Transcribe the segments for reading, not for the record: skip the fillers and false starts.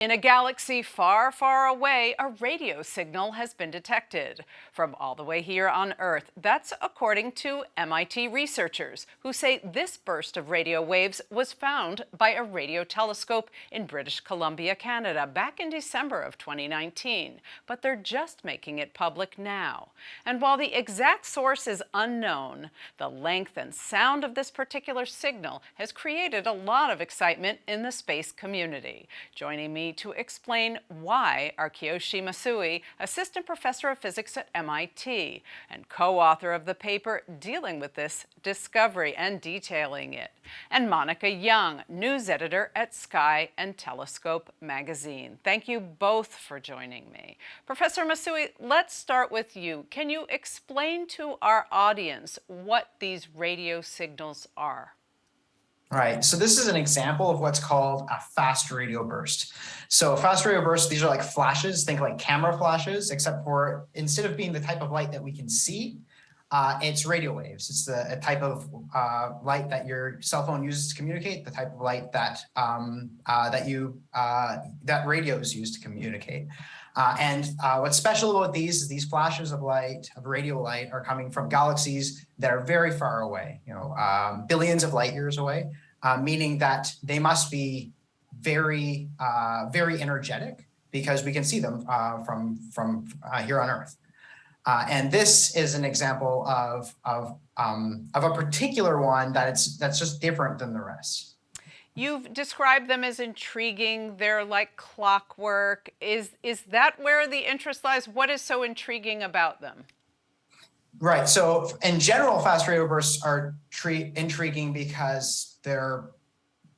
In a galaxy far, far away, a radio signal has been detected from all the way here on Earth. That's according to MIT researchers who say this burst of radio waves was found by a radio telescope in British Columbia, Canada, back in December of 2019. But they're just making it public now. And while the exact source is unknown, the length and sound of this particular signal has created a lot of excitement in the space community. Joining me to explain why are Kiyoshi Masui, assistant professor of physics at MIT and co-author of the paper dealing with this discovery and detailing it, and Monica Young, news editor at Sky and Telescope magazine. Thank you both for joining me. Professor Masui, let's start with you. Can you explain to our audience what these radio signals are? Right, so this is an example of what's called a fast radio burst. So a fast radio burst, these are like flashes, think like camera flashes, except for instead of being the type of light that we can see, it's radio waves. It's a type of light that your cell phone uses to communicate, the type of light that that radios use to communicate. What's special about these is these flashes of light, of radio light, are coming from galaxies that are very far away, billions of light years away, meaning that they must be very, very energetic because we can see them from here on Earth. And this is an example of a particular one that's just different than the rest. You've described them as intriguing. They're like clockwork. Is that where the interest lies? What is so intriguing about them? Right. So in general, fast radio bursts are intriguing because they're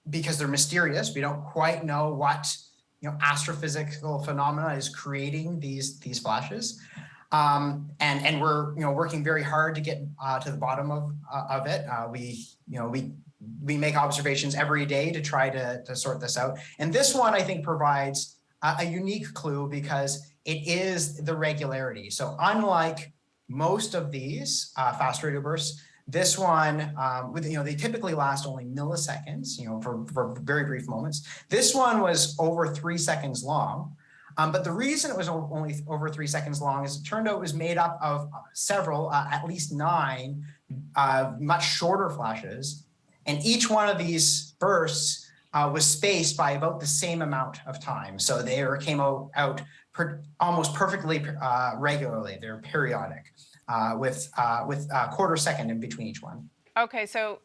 mysterious. We don't quite know what astrophysical phenomena is creating these flashes. And we're working very hard to get to the bottom of it. We make observations every day to try to sort this out. And this one, I think, provides a unique clue because it is the regularity. So unlike most of these fast radio bursts, this one, they typically last only milliseconds, for very brief moments. This one was over 3 seconds long. But the reason it was only over 3 seconds long is it turned out it was made up of several, at least 9, much shorter flashes. And each one of these bursts was spaced by about the same amount of time. So they came out almost perfectly regularly. They're periodic with a quarter second in between each one. Okay, so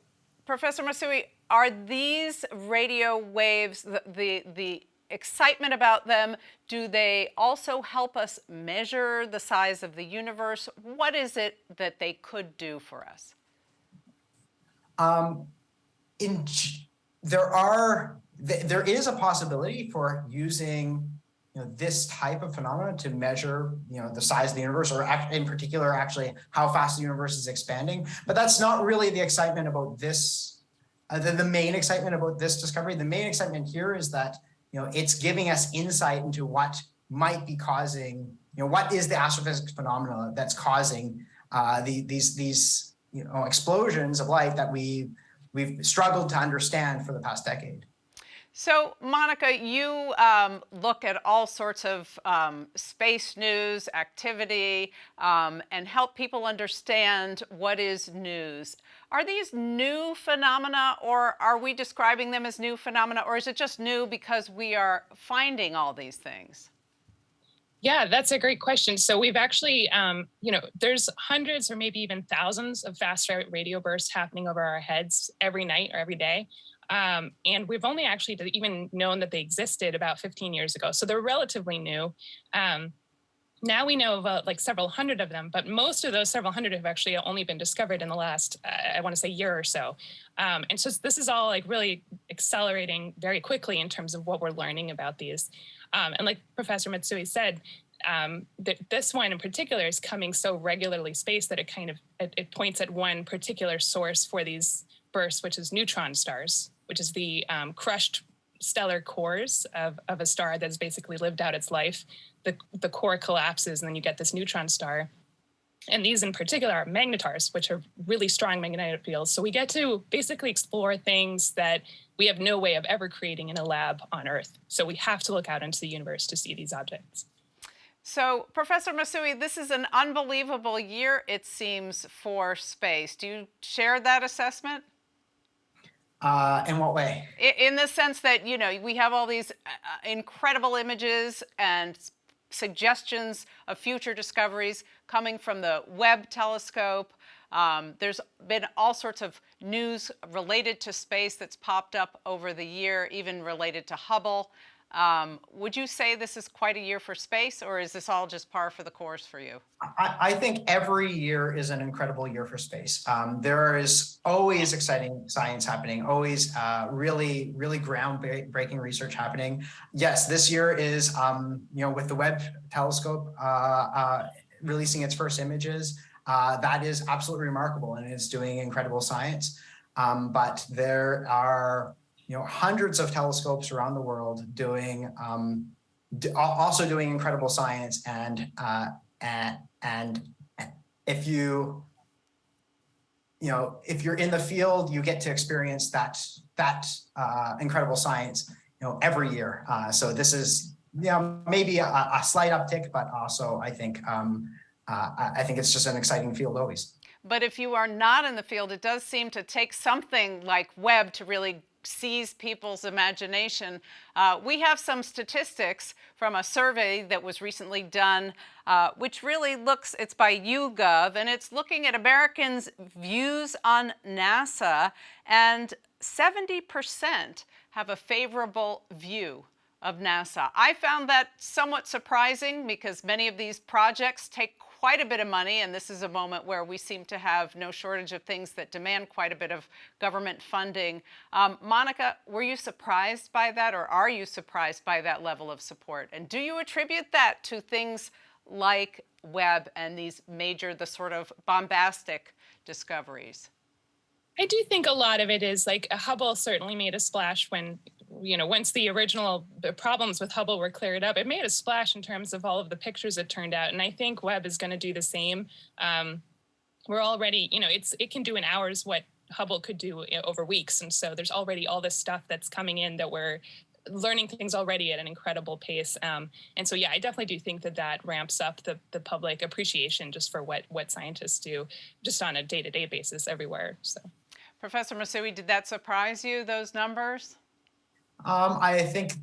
Professor Masui, are these radio waves, the excitement about them, do they also help us measure the size of the universe? What is it that they could do for us? There is a possibility for using this type of phenomena to measure the size of the universe, or in particular actually how fast the universe is expanding. But that's not really the excitement about this. The main excitement about this discovery, the main excitement here is that it's giving us insight into what might be causing, what is the astrophysics phenomena that's causing these explosions of light that we've struggled to understand for the past decade. So, Monica, you look at all sorts of space news, activity, and help people understand what is news. Are these new phenomena, or are we describing them as new phenomena, or is it just new because we are finding all these things? Yeah, that's a great question. So we've actually, there's hundreds or maybe even thousands of fast radio bursts happening over our heads every night or every day. And we've only actually even known that they existed about 15 years ago. So they're relatively new. Now we know about like several hundred of them, but most of those several hundred have actually only been discovered in the last, I want to say, year or so. And so this is all like really accelerating very quickly in terms of what we're learning about these. And like Professor Matsui said, this one in particular is coming so regularly spaced that it points at one particular source for these bursts, which is neutron stars, which is the crushed stellar cores of a star that's basically lived out its life. The core collapses and then you get this neutron star. And these in particular are magnetars, which are really strong magnetic fields. So we get to basically explore things that we have no way of ever creating in a lab on Earth. So we have to look out into the universe to see these objects. So, Professor Masui, this is an unbelievable year, it seems, for space. Do you share that assessment? In what way? In the sense that, we have all these incredible images and suggestions of future discoveries coming from the Webb telescope. There's been all sorts of news related to space that's popped up over the year, even related to Hubble. Would you say this is quite a year for space, or is this all just par for the course for you? I think every year is an incredible year for space. There is always exciting science happening, always really groundbreaking research happening. Yes, this year is, with the Webb telescope releasing its first images, that is absolutely remarkable, and it's doing incredible science. But there are hundreds of telescopes around the world doing also doing incredible science, and if you're in the field, you get to experience that incredible science every year. So this is maybe a slight uptick, but also I think it's just an exciting field always. But if you are not in the field, it does seem to take something like Webb to really seize people's imagination. We have some statistics from a survey that was recently done, which really it's by YouGov, and it's looking at Americans' views on NASA, and 70% have a favorable view of NASA. I found that somewhat surprising because many of these projects take quite a bit of money, and this is a moment where we seem to have no shortage of things that demand quite a bit of government funding. Monica, were you surprised by that, or are you surprised by that level of support? And do you attribute that to things like Webb and these the sort of bombastic discoveries? I do think a lot of it is like Hubble certainly made a splash when, once the problems with Hubble were cleared up, it made a splash in terms of all of the pictures it turned out. And I think Webb is going to do the same. We're already, it can do in hours what Hubble could do over weeks. And so there's already all this stuff that's coming in that we're learning things already at an incredible pace. And so, yeah, I definitely do think that ramps up the public appreciation just for what scientists do just on a day-to-day basis everywhere. So, Professor Masui, did that surprise you, those numbers? I think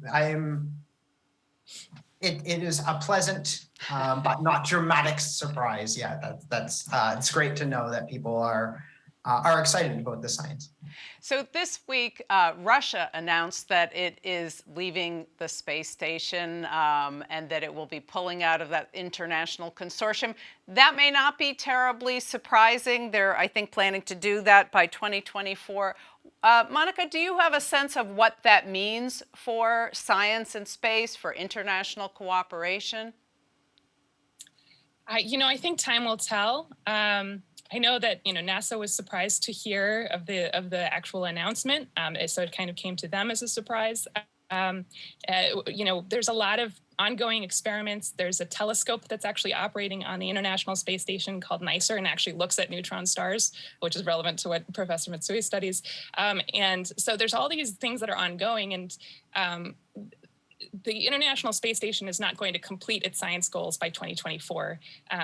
it is a pleasant but not dramatic surprise. Yeah, that's it's great to know that people are excited about the science. So this week, Russia announced that it is leaving the space station and that it will be pulling out of that international consortium. That may not be terribly surprising. They're, I think, planning to do that by 2024. Monica, do you have a sense of what that means for science and space, for international cooperation? I think time will tell. I know that NASA was surprised to hear of the actual announcement, so it kind of came to them as a surprise. There's a lot of ongoing experiments. There's a telescope that's actually operating on the International Space Station called NICER and actually looks at neutron stars, which is relevant to what Professor Matsui studies. And so there's all these things that are ongoing, and the International Space Station is not going to complete its science goals by 2024.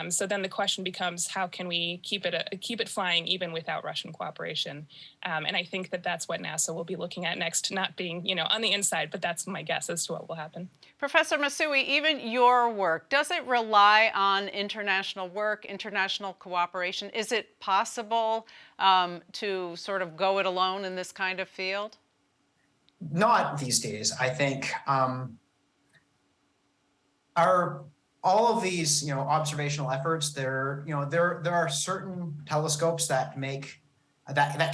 So then the question becomes, how can we keep it flying even without Russian cooperation? And I think that's what NASA will be looking at next, not being on the inside, but that's my guess as to what will happen. Professor Masui, even your work, does it rely on international work, international cooperation? Is it possible to sort of go it alone in this kind of field? Not these days. I think all of these observational efforts. There are certain telescopes that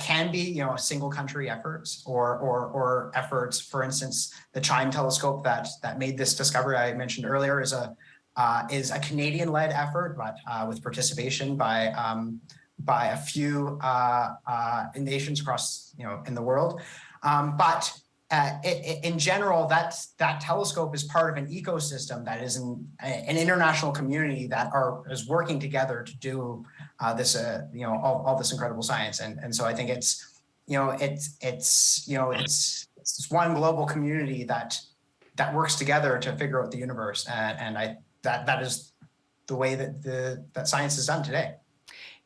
can be single country efforts or efforts. For instance, the CHIME telescope that made this discovery I mentioned earlier is a Canadian-led effort, but with participation by a few nations across in the world. But in general, that telescope is part of an ecosystem that is an international community that is working together to do this, all this incredible science. And so I think it's one global community that works together to figure out the universe. And that is the way that science is done today.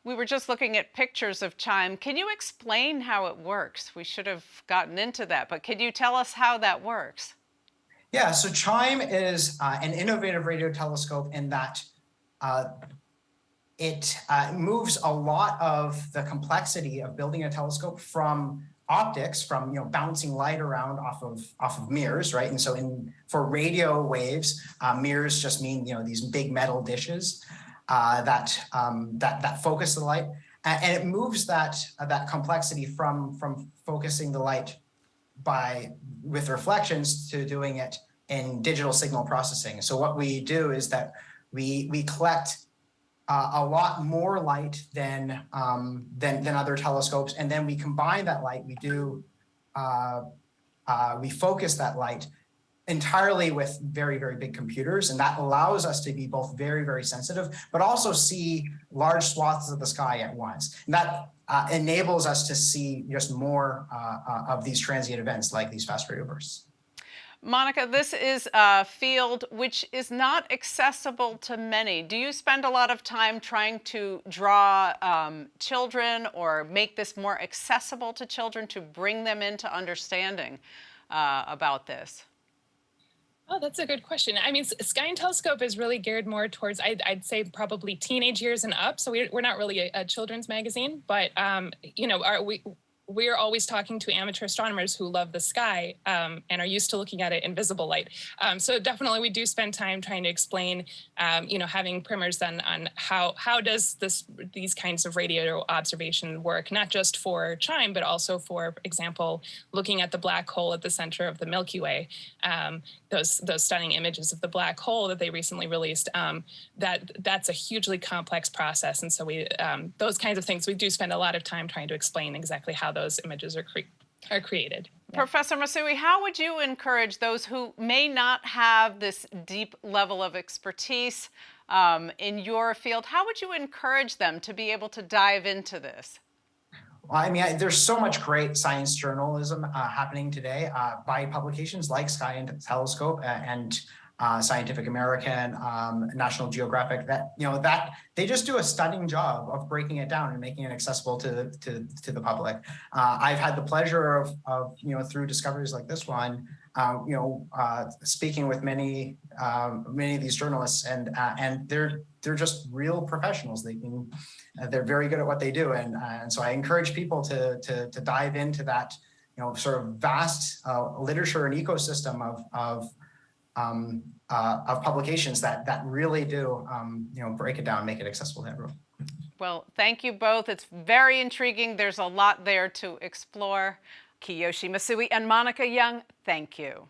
We were just looking at pictures of CHIME. Can you explain how it works? We should have gotten into that, but can you tell us how that works? Yeah, so CHIME is an innovative radio telescope in that it moves a lot of the complexity of building a telescope from optics, from bouncing light around off of mirrors, right? And so for radio waves, mirrors just mean these big metal dishes that focus the light, and it moves that complexity from focusing the light with reflections to doing it in digital signal processing. So what we do is that we collect a lot more light than other telescopes, and then we combine that light. We focus that light entirely with very, very big computers, and that allows us to be both very, very sensitive, but also see large swaths of the sky at once. And that enables us to see just more of these transient events like these fast radio bursts. Monica, this is a field which is not accessible to many. Do you spend a lot of time trying to draw children or make this more accessible to children to bring them into understanding about this? Oh, that's a good question. I mean, Sky and Telescope is really geared more towards, I'd say, probably teenage years and up. So we're not really a children's magazine, but we're always talking to amateur astronomers who love the sky and are used to looking at it in visible light. So definitely we do spend time trying to explain, having primers then on how does these kinds of radio observation work, not just for CHIME, but also for example, looking at the black hole at the center of the Milky Way. Those stunning images of the black hole that they recently released, that's a hugely complex process. And so those kinds of things, we do spend a lot of time trying to explain exactly how those images are created. Yeah. Professor Masui, how would you encourage those who may not have this deep level of expertise in your field? How would you encourage them to be able to dive into this? Well, I mean, there's so much great science journalism happening today by publications like Sky and Telescope and Scientific American, National Geographic. That they just do a stunning job of breaking it down and making it accessible to the public. I've had the pleasure of through discoveries like this one, speaking with many of these journalists, and they're just real professionals. They're very good at what they do, and so I encourage people to dive into that sort of vast literature and ecosystem of publications that really do break it down, make it accessible to everyone. Well, thank you both. It's very intriguing. There's a lot there to explore. Kiyoshi Masui and Monica Young, thank you.